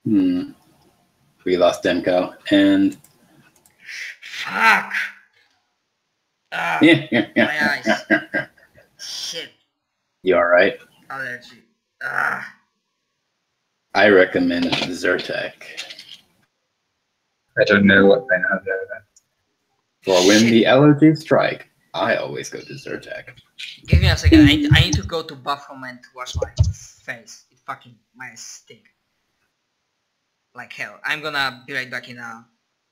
We lost Demko, and... Fuck! Yeah. My eyes. Shit. You alright? Allergy. I recommend Zyrtec. I don't know what they have there then. For when the allergies strike, I always go to Zyrtec. Give me a second, I need to go to bathroom and wash my face. It fucking might stink. Like hell. I'm gonna be right back in a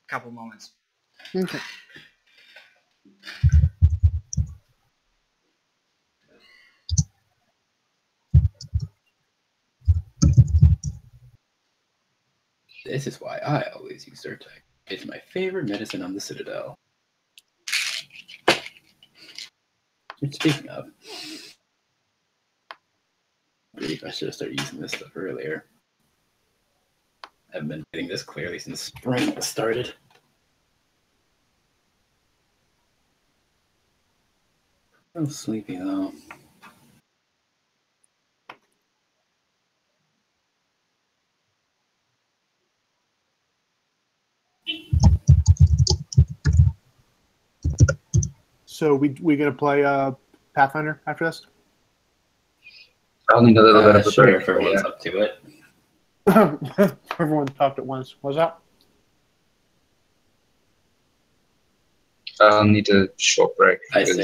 couple moments. Okay. This is why I always use Zyrtec. It's my favorite medicine on the Citadel. And speaking of, I believe I should have started using this stuff earlier. I've been getting this clearly since spring started. I'm sleepy though. So we gonna play Pathfinder after this? I'll need a little bit of a sure, break. if everyone's up to it. Everyone talked at once. What's that? I'll need a short break. I see.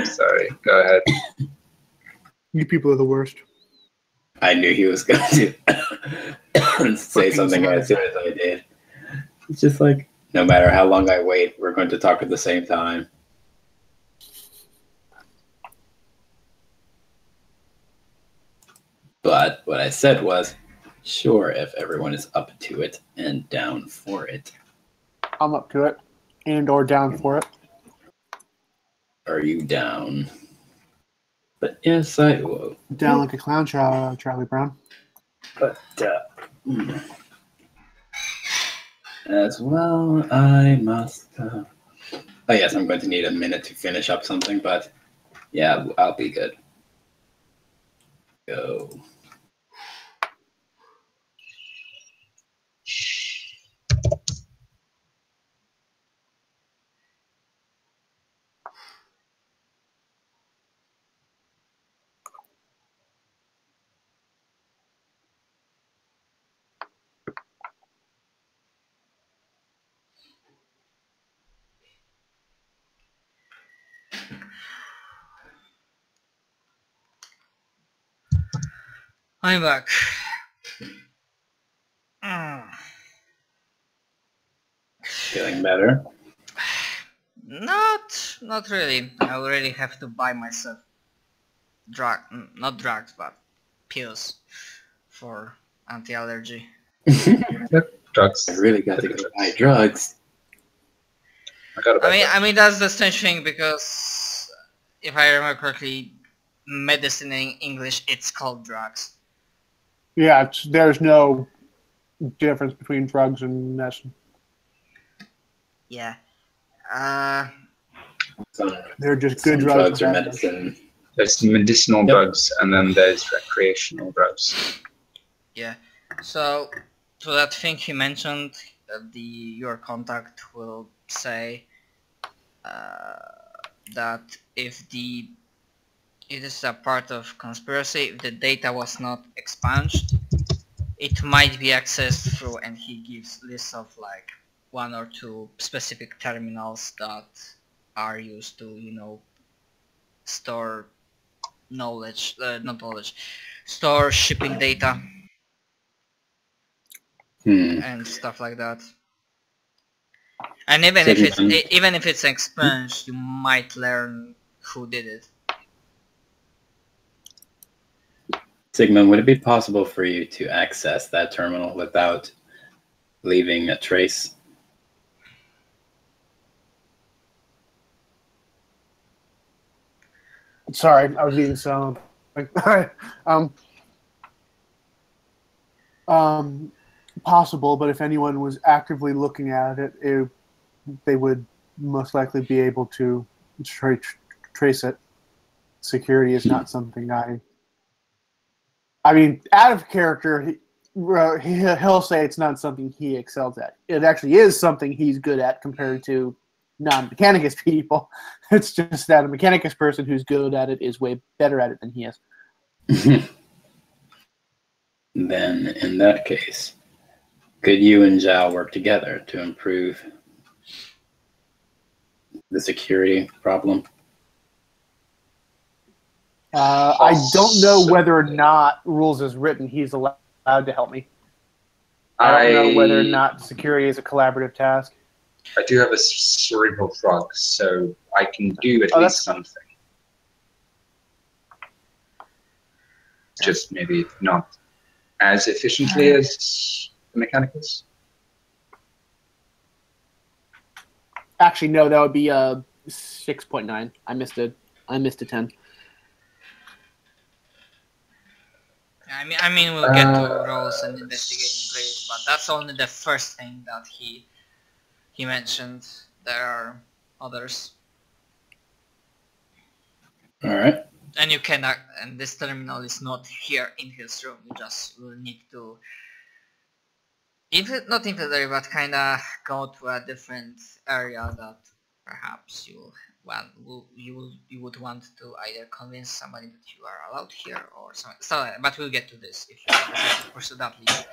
Sorry, go ahead. You people are the worst. I knew he was going to say something as soon as I did. It's just like, no matter how long I wait, we're going to talk at the same time. But what I said was, sure, if everyone is up to it and down for it. I'm up to it, and or down for it. Are you down? But yes, I will. Down like a clown, Charlie Brown. But as well, I must. Oh yes, I'm going to need a minute to finish up something, but yeah, I'll be good. Go. I'm back. Feeling better? Not really. I already have to buy myself not drugs, but pills for anti-allergy. Drugs. I really got to go buy drugs. I mean that's the strange thing, because if I remember correctly, medicine in English it's called drugs. Yeah, there's no difference between drugs and medicine. Yeah. They're just good drugs or medicine. There's medicinal drugs, and then there's recreational drugs. Yeah. So that thing he mentioned, your contact will say that if it is a part of conspiracy, if the data was not expunged, it might be accessed through, and he gives lists of like 1 or 2 specific terminals that are used to, store store shipping data and stuff like that. And even if it's expunged, you might learn who did it. Sigmund, would it be possible for you to access that terminal without leaving a trace? Sorry, I was eating some. Possible, but if anyone was actively looking at it, they would most likely be able to trace it. Security is not something I mean, out of character, He'll say it's not something he excels at. It actually is something he's good at compared to non-Mechanicus people. It's just that a Mechanicus person who's good at it is way better at it than he is. Then, in that case, could you and Zhao work together to improve the security problem? I don't know whether or not rules is written he's allowed to help me. I don't know whether or not security is a collaborative task. I do have a cerebral frog, so I can do at least something. Just maybe not as efficiently as the Mechanicus. Actually, no, that would be 6.9. I missed a 10. I mean, we'll get to roles and investigating players, but that's only the first thing that he mentioned. There are others. All right. And you cannot, and this terminal is not here in his room. You just will need to, not infiltrate, but kinda go to a different area that perhaps you would want to either convince somebody that you are allowed here or something. So, but we'll get to this if you decide to pursue that lead.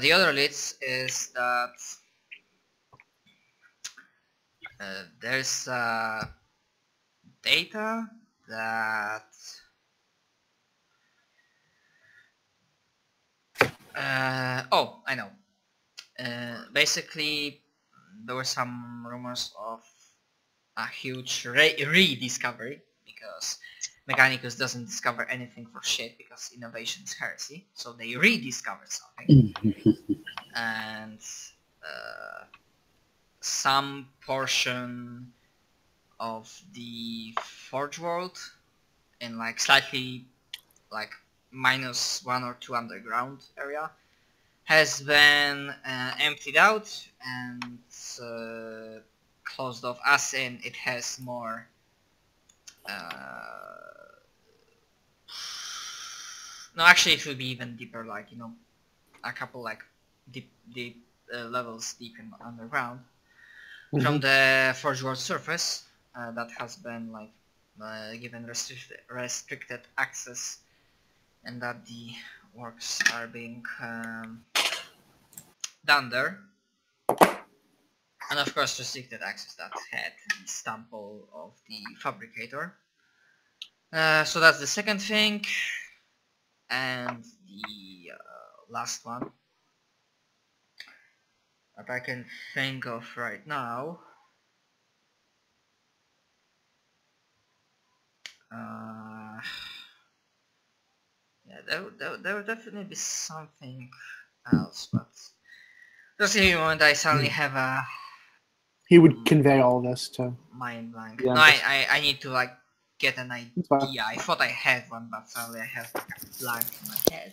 The other leads is that there's data that oh, I know. Basically, there were some rumors of a huge rediscovery because Mechanicus doesn't discover anything for shit because innovation is heresy, so they rediscovered something. And some portion of the Forge World in like slightly like -1 or 2 underground area has been emptied out and closed off, as in it has more no, actually it will be even deeper, like, you know, a couple like deep levels deep in underground from the Forge World surface that has been like given restricted access, and that the works are being done there. And of course restricted access that had the sample of the fabricator. So that's the second thing. And the last one that I can think of right now. Yeah, there would definitely be something else, but just in a moment I suddenly have a... He would convey all this to... mind blank. Yeah, no, I need to like get an idea. I thought I had one, but suddenly I have like a blank in my head.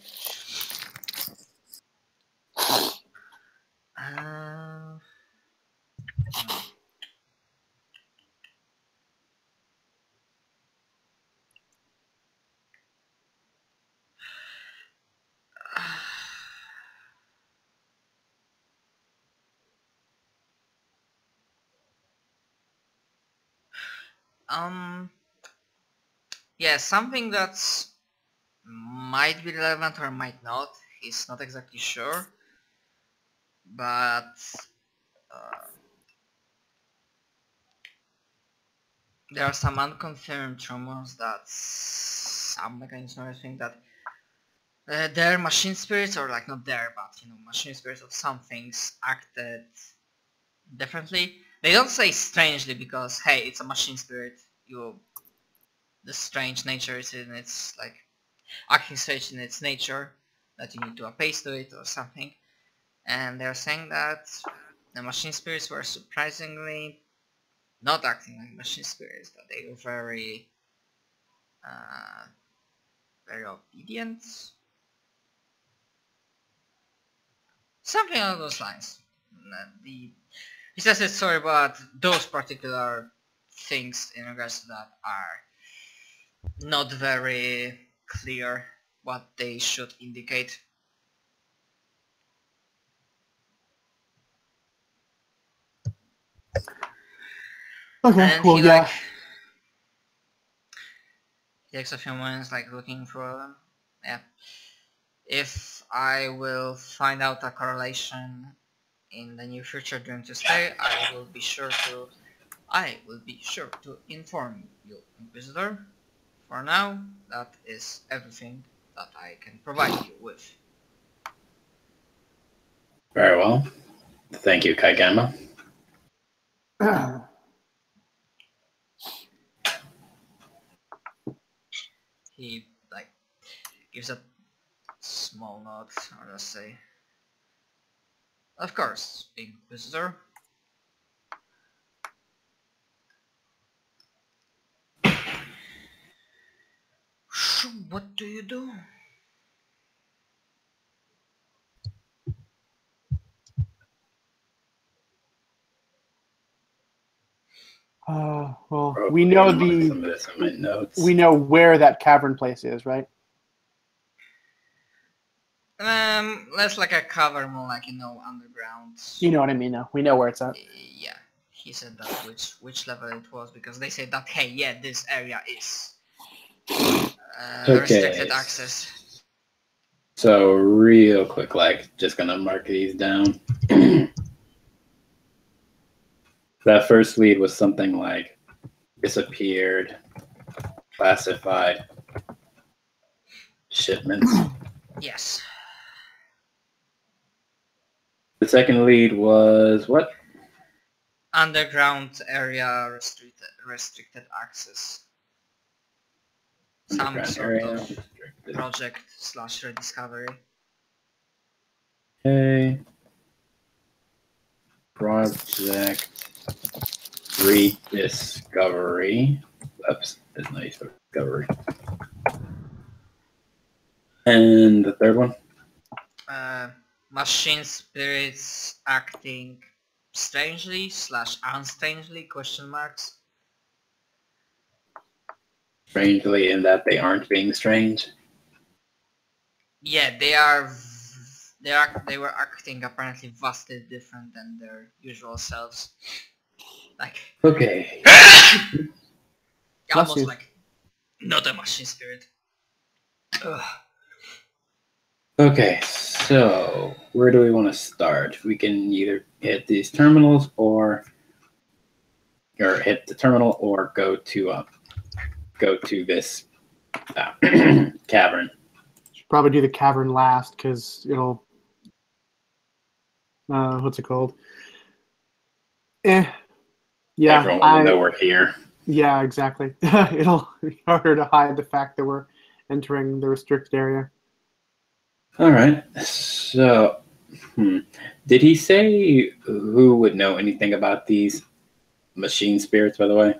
Yeah, something that's might be relevant or might not. He's not exactly sure, but there are some unconfirmed rumors that some mechanisms think that their machine spirits, or like not there, but you know, machine spirits of some things acted differently. They don't say strangely because hey, it's a machine spirit. The strange nature is in its like acting strange in its nature, that you need to appease to it or something. And they're saying that the machine spirits were surprisingly not acting like machine spirits, that they were very very obedient. Something along those lines. He says it's sorry, but those particular things in regards to that are not very clear what they should indicate. Okay, And well, he yeah. like takes a few moments like looking for them. Yeah. If I will find out a correlation in the near future during Tuesday, I will be sure to inform you, Inquisitor. For now, that is everything that I can provide you with. Very well. Thank you, Kaigama. He like gives a small nod, or let's say, of course, Inquisitor. What do you do? Well, we know some of this in my notes. we know where that cavern place is, right? Less like a cover, more like, underground. You know what I mean now. We know where it's at. Yeah, he said that which level it was, because they said that, hey, yeah, this area is restricted access. So real quick, like, just gonna mark these down. That first lead was something like disappeared, classified, shipments. Yes. The second lead was what? Underground area restricted access. Some Underground sort area. of project / rediscovery. Okay. Project rediscovery. Oops, there's no use for discovery. And the third one? Machine spirits acting strangely / unstrangely ? Strangely, in that they aren't being strange. Yeah, they were acting apparently vastly different than their usual selves. Like Okay. almost like not a machine spirit. Ugh. Okay, so where do we want to start? We can either hit these terminals or hit the terminal or go to this cavern. Should probably do the cavern last because it'll. What's it called? Yeah. Everyone will know we're here. Yeah, exactly. It'll be harder to hide the fact that we're entering the restricted area. All right. So, did he say who would know anything about these machine spirits, by the way?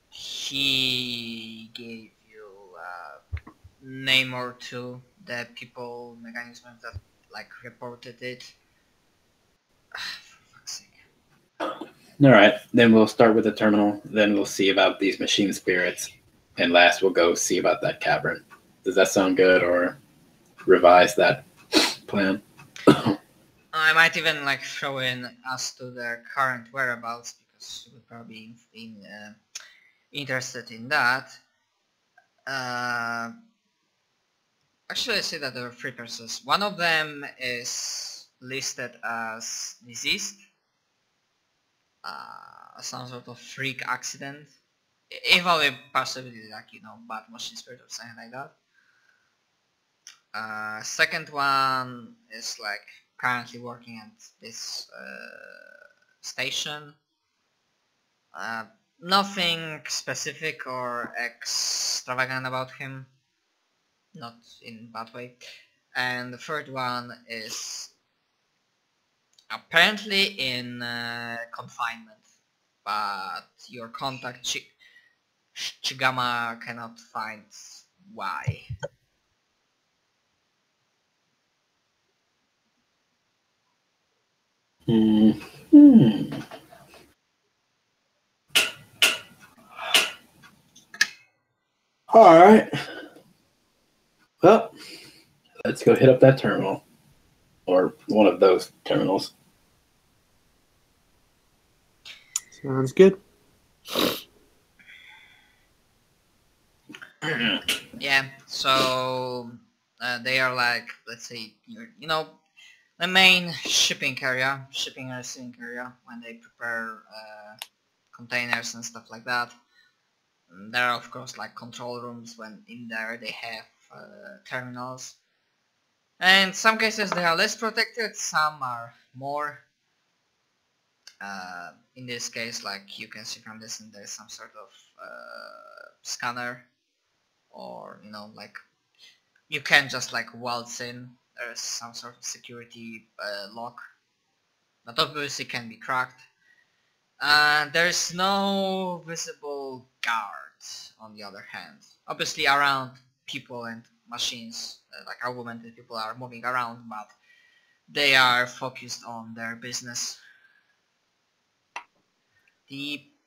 He gave you a name or two, the people mechanisms that like reported it. For fuck's sake. All right. Then we'll start with the terminal. Then we'll see about these machine spirits, and last we'll go see about that cavern. Does that sound good, or revise that plan? I might even like throw in as to their current whereabouts, because you would probably be interested in that. Actually, I see that there are 3 persons. One of them is listed as deceased. Some sort of freak accident. Involving possibly like, bad machine spirit or something like that. Second one is like currently working at this station. Nothing specific or extravagant about him. Not in bad way. And the third one is apparently in confinement, but your contact Chigama cannot find why. All right. Well, let's go hit up that terminal, or one of those terminals. Sounds good. Yeah, so they are like, let's say, you know, the main shipping and receiving area when they prepare containers and stuff like that. And there are of course like control rooms when in there they have terminals. And in some cases they are less protected, some are more. In this case, like you can see from this, and there's some sort of scanner, or you know, like you can just like waltz in. There's some sort of security lock that obviously can be cracked. There's no visible guard on the other hand. Obviously around people and machines, like augmented people are moving around, but they are focused on their business.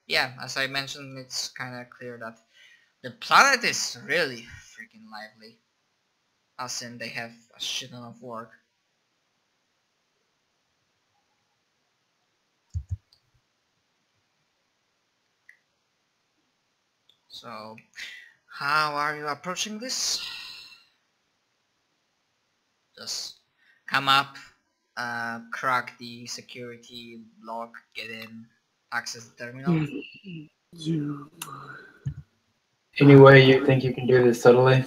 Yeah, as I mentioned, it's kinda clear that the planet is really freaking lively. As in, they have a shit ton of work. So, how are you approaching this? Just come up, crack the security block, get in, access the terminal. Any way you think you can do this subtly?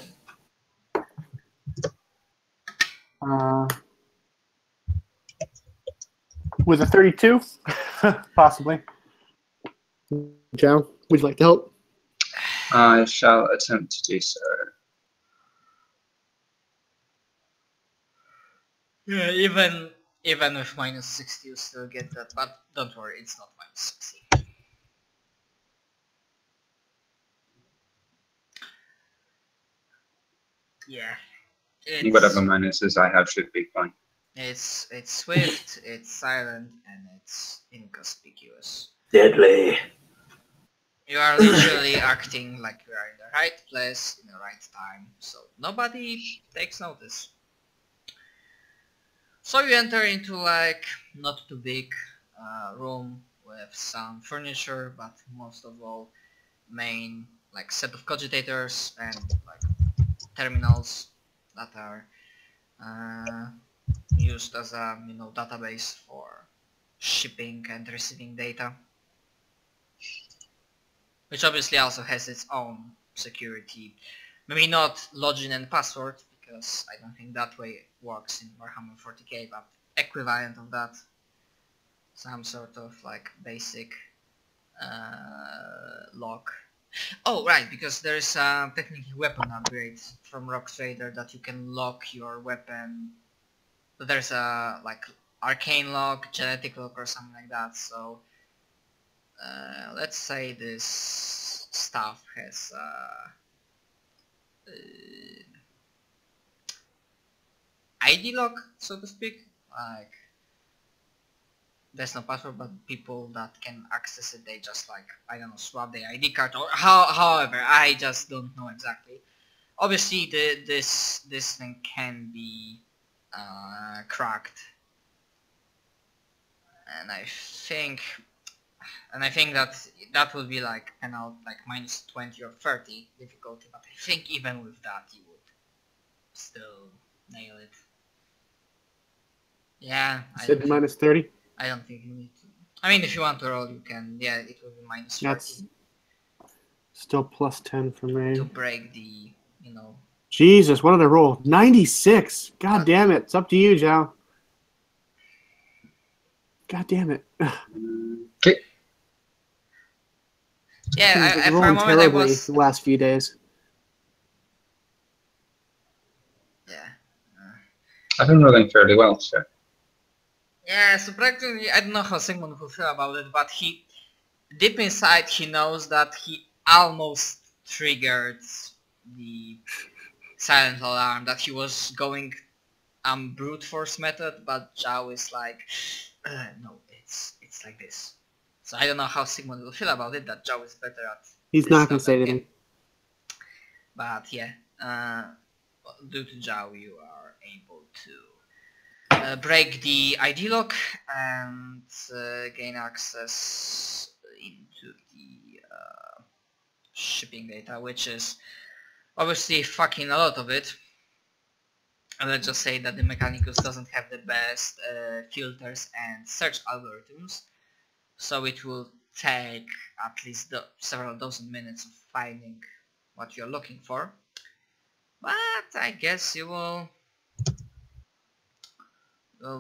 With a 32, possibly. Joe, would you like to help? I shall attempt to do so. Yeah, even with minus 60 you still get that, but don't worry, it's not minus 60. Yeah. Whatever minuses I have should be fine. It's swift, it's silent, and it's inconspicuous. Deadly. You are literally acting like you are in the right place, in the right time, so nobody takes notice. So you enter into like not too big room with some furniture, but most of all main like set of cogitators and like terminals that are used as a database for shipping and receiving data, which obviously also has its own security. Maybe not login and password, because I don't think that way it works in Warhammer 40k, but equivalent of that. Some sort of like basic lock. Oh right, because there's a technically weapon upgrade from Rock Trader that you can lock your weapon. There's a like arcane lock, genetic lock, or something like that. So let's say this stuff has ID lock, so to speak. Like there's no password, but people that can access it, they just like, I don't know, swap their ID card or however, I just don't know exactly. Obviously this thing can be cracked, and I think that would be like like minus 20 or 30 difficulty, but I think even with that you would still nail it. Yeah, I said minus 30. I don't think you need to. I mean, if you want to roll, you can. Yeah, it will be minus 30. That's still plus 10 for me. To break the, Jesus, what did I roll? 96. God damn it. It's up to you, Joe. God damn it. Okay. Yeah, I've for a moment I was... the last few days. Yeah. I've been rolling fairly well, so. Yeah, so practically, I don't know how Sigmund will feel about it, but deep inside, he knows that he almost triggered the silent alarm, that he was going brute force method, but Zhao is like, no, it's like this. So I don't know how Sigmund will feel about it, that Zhao is better at... He's not going to say anything. But yeah, due to Zhao, you are able to break the ID lock and gain access shipping data, which is obviously fucking a lot of it. And let's just say that the Mechanicus doesn't have the best filters and search algorithms, so it will take at least several dozen minutes of finding what you're looking for. But I guess you will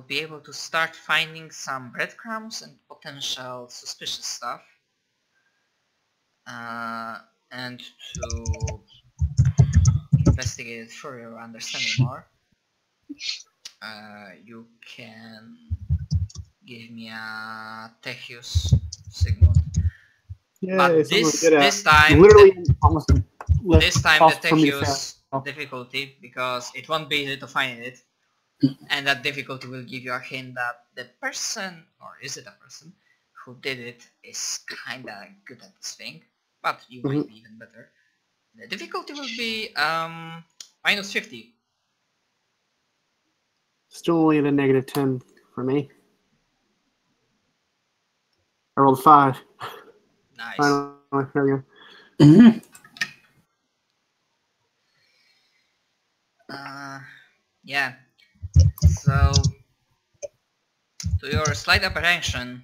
be able to start finding some breadcrumbs and potential suspicious stuff. And to investigate it further or understand it more, you can give me a Techius Sigmund. Yeah, But this time literally almost the from your Techius difficulty, because it won't be easy to find it, and that difficulty will give you a hint that the person, or is it a person, who did it is kinda good at this thing, but you might be even better. The difficulty will be minus 50. Still only at a negative 10 for me. I rolled 5. Nice. Finally, there we go. Yeah. So, to your slight apprehension,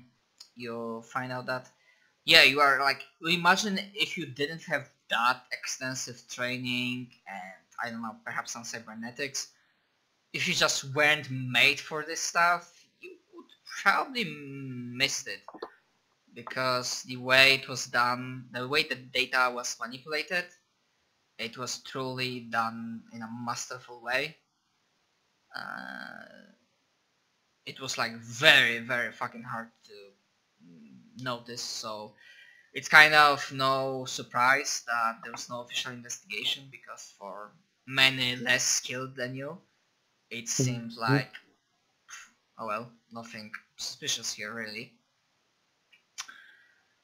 you find out that, yeah, you are like, imagine if you didn't have that extensive training and, I don't know, perhaps some cybernetics, if you just weren't made for this stuff, you would probably missed it. Because the way it was done, the way the data was manipulated, it was truly done in a masterful way. It was like very, very fucking hard to notice, so it's kind of no surprise that there was no official investigation, because for many less skilled than you, it seemed like, oh well, nothing suspicious here really.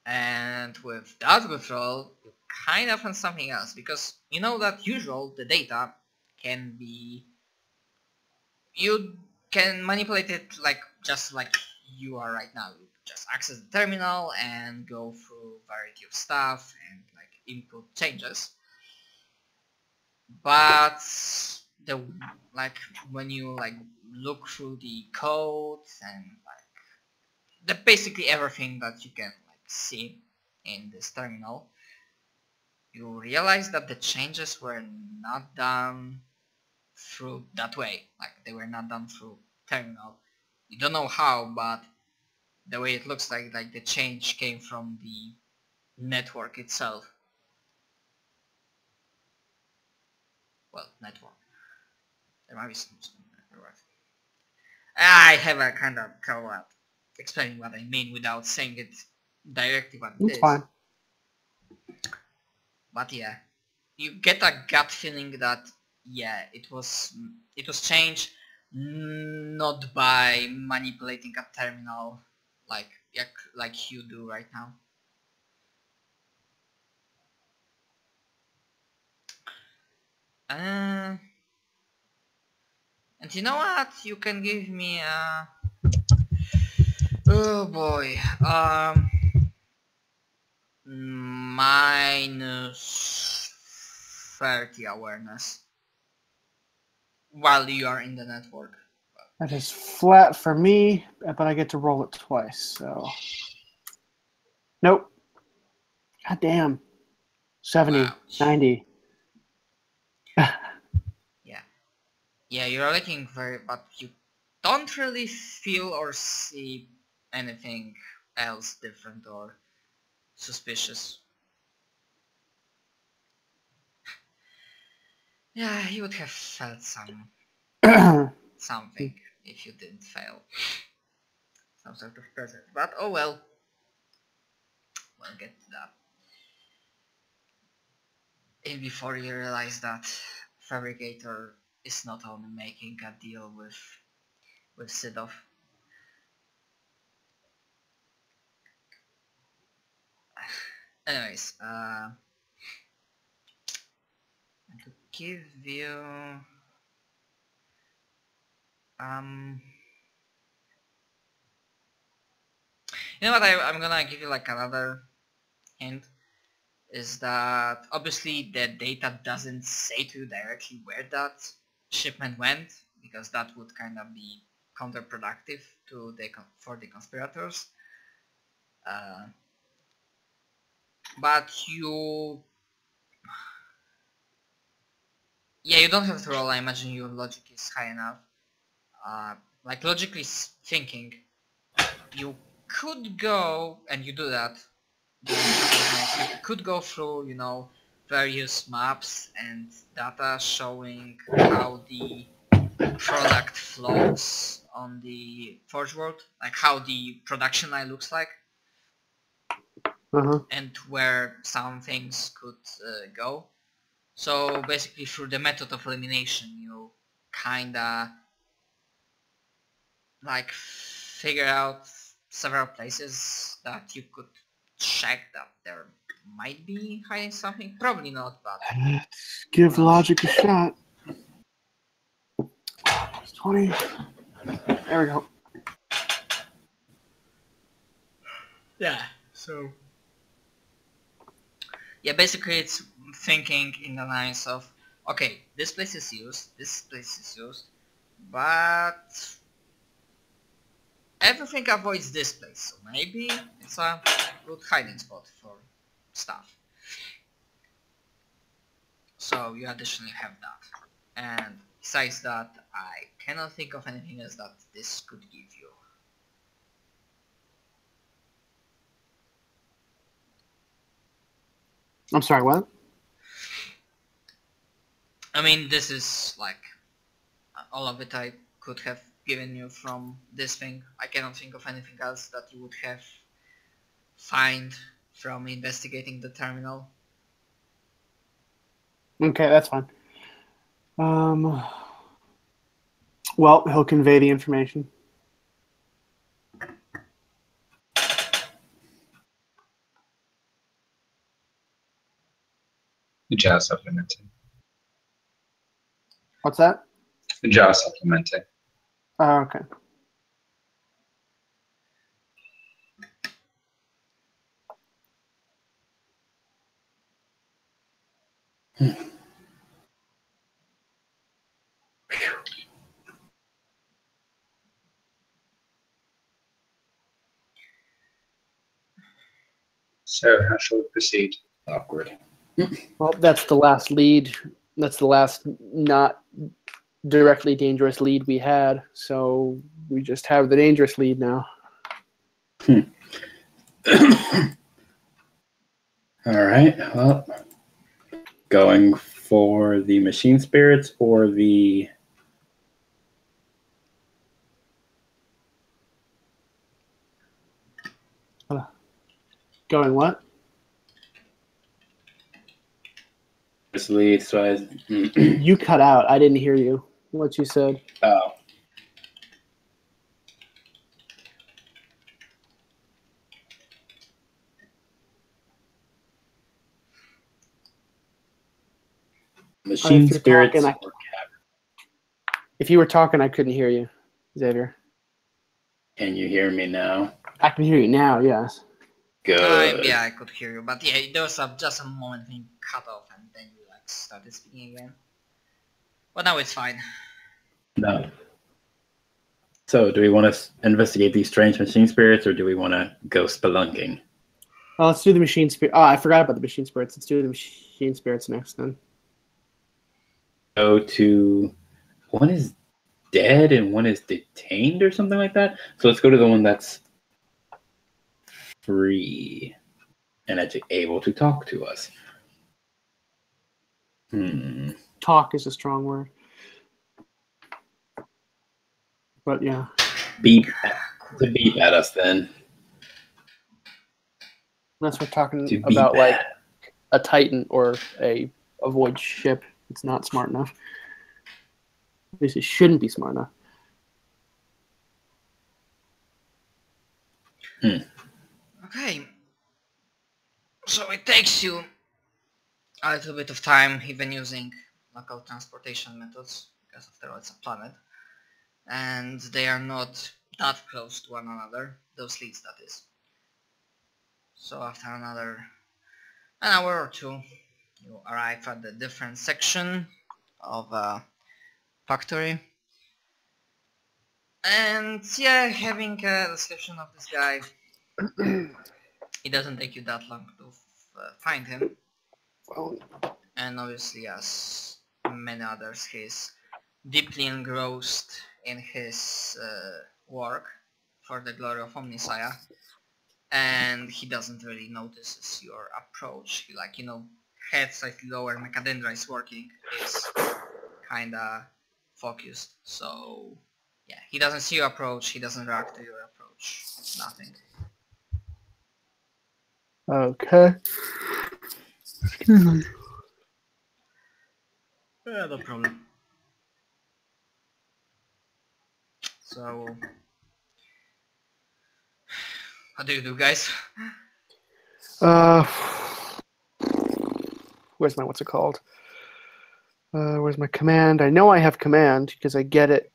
And with that withdrawal, you kind of find something else, because you know that usual the data can be, you can manipulate it like just like you are right now. You just access the terminal and go through a variety of stuff and like input changes. But the like when you like look through the codes and like basically everything that you can like see in this terminal, you realize that the changes were not done through that way. Like they were not done through terminal. You don't know how, but the way it looks like the change came from the network itself. Well, network. There might be some word. I have a kind of trouble at explaining what I mean without saying it directly what it is. Fine. But yeah, you get a gut feeling that yeah, it was changed not by manipulating a terminal like you do right now. And you know what? You can give me a... Oh boy. Minus 30 awareness while you are in the network. That is flat for me, but I get to roll it twice, so... Nope. God damn. 70, Wow. 90. Yeah, you're looking very, but you don't really feel or see anything else different or suspicious. Yeah, you would have felt something if you didn't fail. Some sort of presence, but oh well. We'll get to that. And before you realize that Fabricator is not only making a deal with Sydow. Anyways, to give you you know what, I'm gonna give you like another hint. is that obviously the data doesn't say to you directly where that shipment went, because that would kind of be counterproductive to for the conspirators. But you don't have to roll. I imagine your logic is high enough. Like logically thinking, you could go, and you do that. You could go through, various maps and data showing how the product flows on the Forge World, like how the production line looks like, and where some things could go. So basically, through the method of elimination, you kinda like figure out several places that you could check that there might be hiding something. Probably not, but let's give logic a shot. 20. There we go. yeah. So yeah, basically it's thinking in the lines of, okay, this place is used, but everything avoids this place, so maybe it's a good hiding spot for stuff. So you additionally have that. And besides that, I cannot think of anything else that this could give you. I'm sorry, what? I mean, this is like all of it I could have given you from this thing. I cannot think of anything else that you would have find from investigating the terminal. Okay, that's fine. Well, he'll convey the information. Jaw supplementing. What's that? Jaw supplementing. Okay. So how shall we proceed? Awkward. Well, that's the last lead. That's the last not directly dangerous lead we had. So we just have the dangerous lead now. All right. Well, going for the machine spirits or the... Going what? This lead, so You cut out. I didn't hear you. What you said. Oh. Machine spirits talking, if you were talking, I couldn't hear you, Xavier. Can you hear me now? I can hear you now, yes. Good. Yeah, I could hear you, but yeah, there was just a moment when you cut off and then you like started speaking again. But now it's fine. No. So, do we want to investigate these strange machine spirits, or do we want to go spelunking? Well, let's do the machine spirit. Oh, I forgot about the machine spirits. Let's do the machine spirits next, then. Go to... One is dead and one is detained or something like that. So let's go to the one that's free and actually able to talk to us. Talk is a strong word. But yeah. Beep at us then. Unless we're talking about like a Titan or a void ship. It's not smart enough. At least it shouldn't be smart enough. Okay. So it takes you a little bit of time, even using local transportation methods, because after all it's a planet. And they are not that close to one another, those leads that is. So after another an hour or two, you arrive at the different section of a factory. And yeah, having a description of this guy, it doesn't take you that long to find him. Well, And obviously, as many others, he's deeply engrossed in his work for the glory of Omnissiah. And he doesn't really notice your approach. He, like, head slightly lower, Mechadendra is working, is kinda focused. So yeah, he doesn't see your approach, he doesn't react to your approach, nothing. okay. Excuse me. Yeah, no problem. So what do you do, guys? Where's my, what's it called? Where's my command? I know I have command because I get it.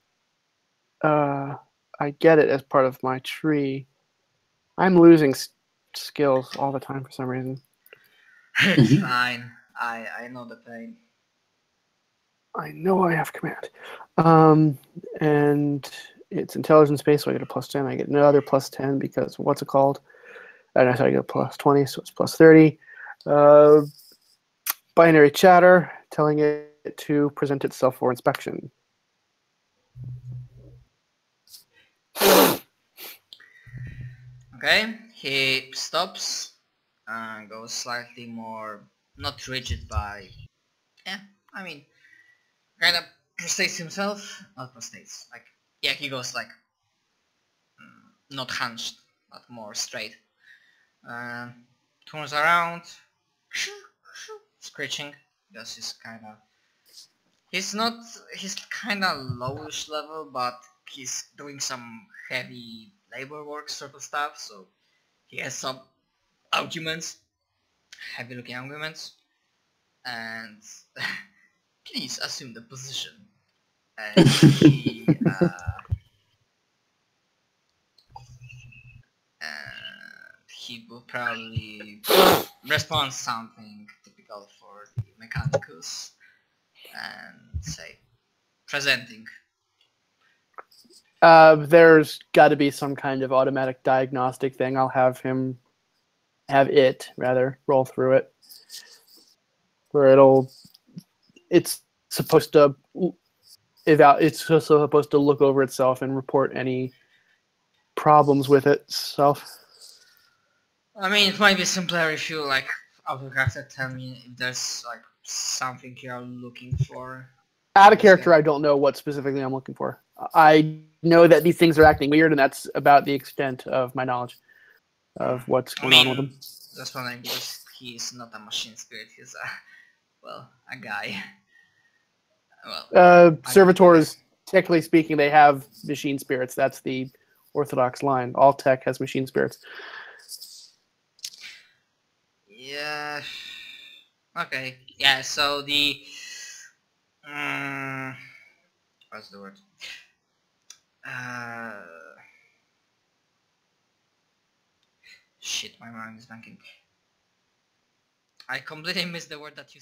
I get it as part of my tree. I'm losing skills all the time for some reason. It's fine. I know the pain. I know I have command. And it's intelligence based, so I get a +10. I get another +10 because what's it called? And I get a +20, so it's +30. Binary chatter, telling it to present itself for inspection. Okay, he stops and goes slightly more, not rigid by, I mean, kind of prostrates himself, not prostrates, like, yeah, he goes like, not hunched, but more straight. Turns around, screeching, because he's kinda lowish level, but he's doing some heavy labor work sort of stuff, so he has some arguments, heavy looking arguments, and please assume the position. And he will probably respond something typical for the Mechanicus and say, presenting. There's got to be some kind of automatic diagnostic thing. I'll have it roll through it, where it's supposed to it's also supposed to look over itself and report any problems with itself. I mean, it might be simpler if you like autograph tell me if there's like something you're looking for. Out of character, I don't know what specifically I'm looking for. I know that these things are acting weird, and that's about the extent of my knowledge of what's going on with them. That's wondering because he's not a machine spirit, he's a guy. Well, servitors, technically speaking, they have machine spirits. That's the orthodox line. All tech has machine spirits. Yeah. Okay. Yeah. So the what's the word? Shit, my mind is blanking. I completely missed the word that you